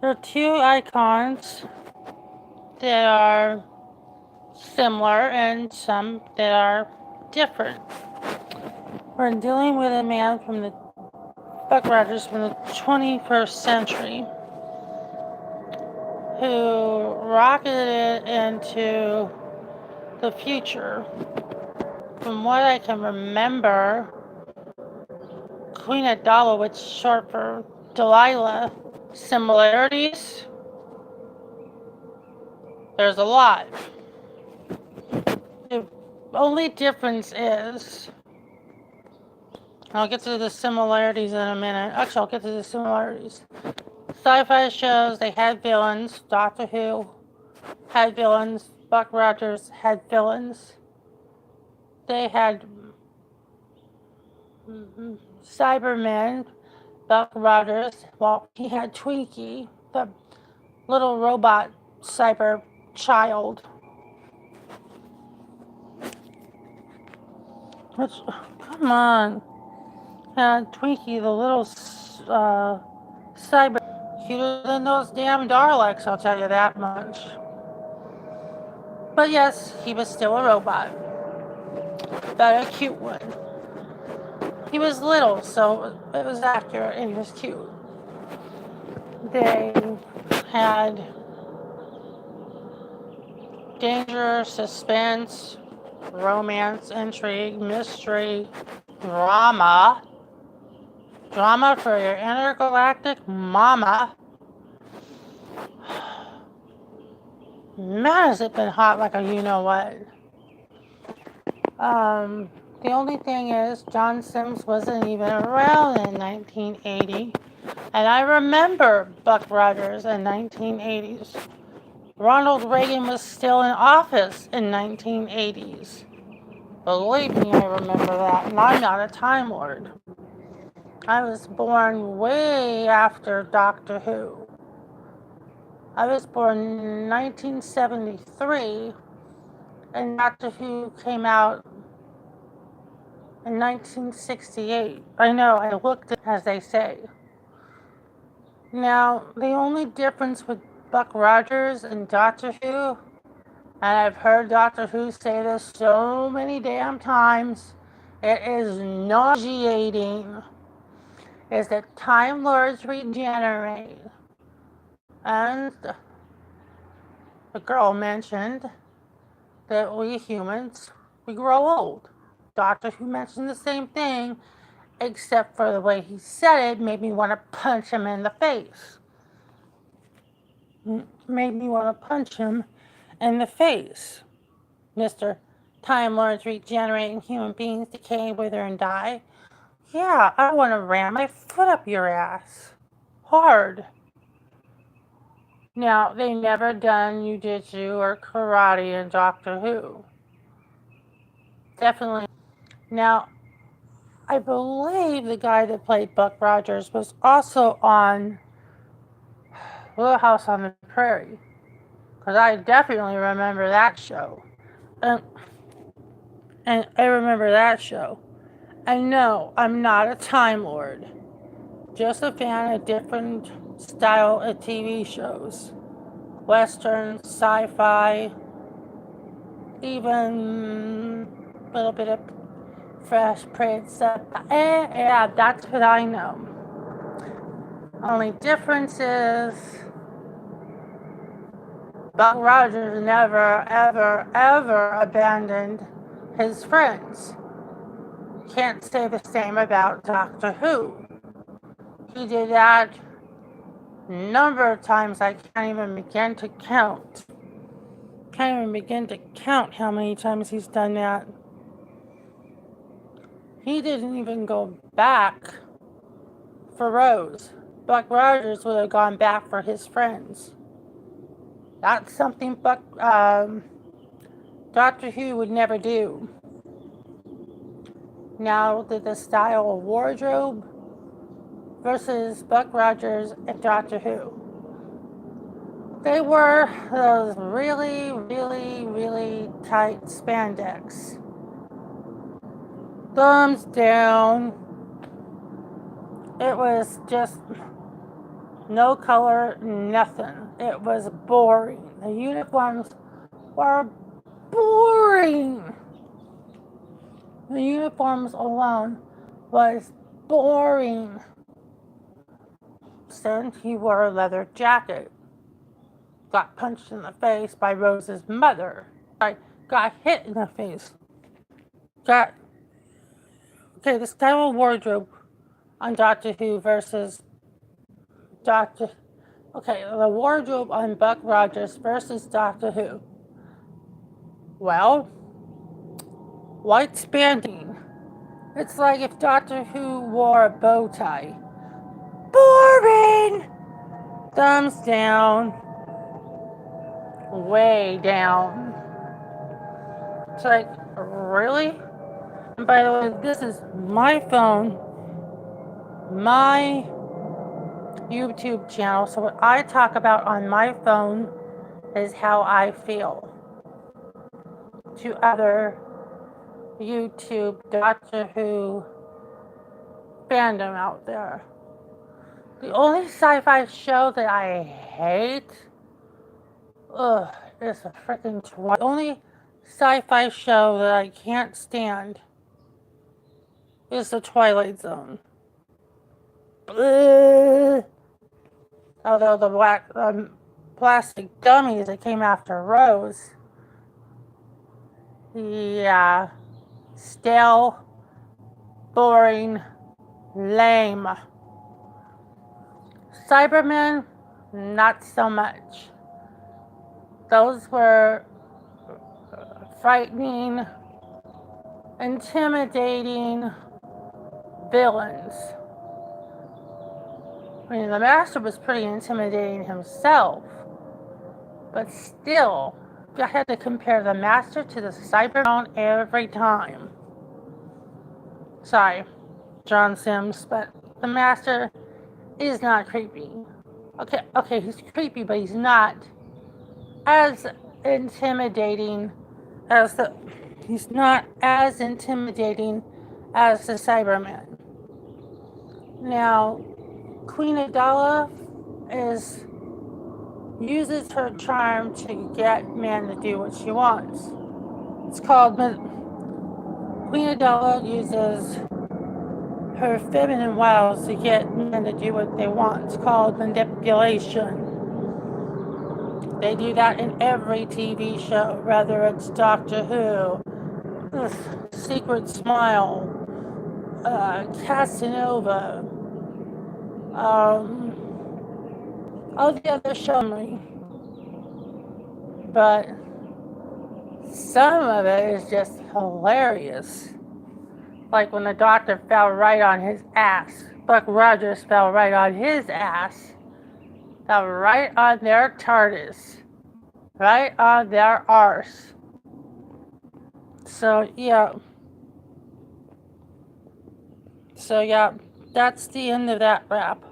There are two icons that are similar and some that are different. We're dealing with a man from the Buck Rogers from the 21st century who rocketed it into the future. From what I can remember, Queen Adala, which is short for Delilah, similarities, there's a lot. The only difference is, I'll get to the similarities in a minute. Actually, I'll get to the similarities. Sci-fi shows, they had villains. Doctor Who had villains. Buck Rogers had villains. They had Cybermen. Buck Rogers, well, he had Twinkie, the little robot cyber child. Which, come on. Twinkie, the little cyber, cuter than those damn Daleks, I'll tell you that much. But yes, he was still a robot, but a cute one. He was little, so it was accurate and he was cute. They had danger, suspense, romance, intrigue, mystery, drama. Drama for your intergalactic mama. Man, has it been hot like a you-know-what. The only thing is, John Sims wasn't even around in 1980. And I remember Buck Rogers in 1980s. Ronald Reagan was still in office in 1980s. Believe me, I remember that. And I'm not a Time Lord. I was born way after Doctor Who. I was born in 1973, and Doctor Who came out in 1968. I know, I looked, as they say. Now, the only difference with Buck Rogers and Doctor Who, and I've heard Doctor Who say this so many damn times, it is nauseating, is that Time Lords regenerate. And the girl mentioned that we humans, we grow old. Doctor Who mentioned the same thing, except for the way he said it made me want to punch him in the face. Made me want to punch him in the face. Mr. Time Lords regenerating human beings decay, wither, and die. Yeah, I want to ram my foot up your ass. Hard. Now, they never done jujitsu or karate in Doctor Who. Definitely. Now, I believe the guy that played Buck Rogers was also on Little House on the Prairie. Because I definitely remember that show. And I remember that show. And no, I'm not a Time Lord. Just a fan of different style of TV shows. Western, sci-fi, even a little bit of Fresh Prince. Yeah, that's what I know. Only difference is Buck Rogers never, ever, ever abandoned his friends. Can't say the same about Doctor Who. He did that a number of times I can't even begin to count. Can't even begin to count how many times he's done that. He didn't even go back for Rose. Buck Rogers would have gone back for his friends. That's something Doctor Who would never do. Now, the style of wardrobe versus Buck Rogers and Doctor Who. They were those really, really, really tight spandex. Thumbs down. It was just No color, nothing. It was boring. The uniforms were boring. The uniforms alone was boring. Then he wore a leather jacket. Got punched in the face by Rose's mother. I got hit in the face. The style of wardrobe on Doctor Who versus Doctor. Okay, the wardrobe on Buck Rogers versus Doctor Who. Well, white spandex. It's like if Doctor Who wore a bow tie. Boring! Thumbs down. Way down. It's like, really? And by the way, this is my phone, my YouTube channel. So what I talk about on my phone is how I feel. To other YouTube Doctor Who fandom out there. The only sci-fi show that I hate, is a freaking Twilight. The only sci-fi show that I can't stand is the Twilight Zone. Ugh. Although the plastic dummies that came after Rose, yeah, stale, boring, lame. Cybermen, not so much. Those were frightening, intimidating villains. I mean, the Master was pretty intimidating himself, but still, I had to compare the Master to the Cybermen every time. Sorry, John Sims, but the Master is not creepy. Okay, he's creepy, but he's not as intimidating as the Cybermen. Now, Queen Adela uses her charm to get men to do what she wants. It's called Queen Adela uses her feminine wiles to get men to do what they want. It's called manipulation. They do that in every TV show, whether it's Doctor Who, Secret Smile, Casanova, all the other shows. But some of it is just hilarious. Like when the Doctor fell right on his ass. Buck Rogers fell right on his ass. Fell right on their TARDIS. Right on their arse. So yeah, that's the end of that rap.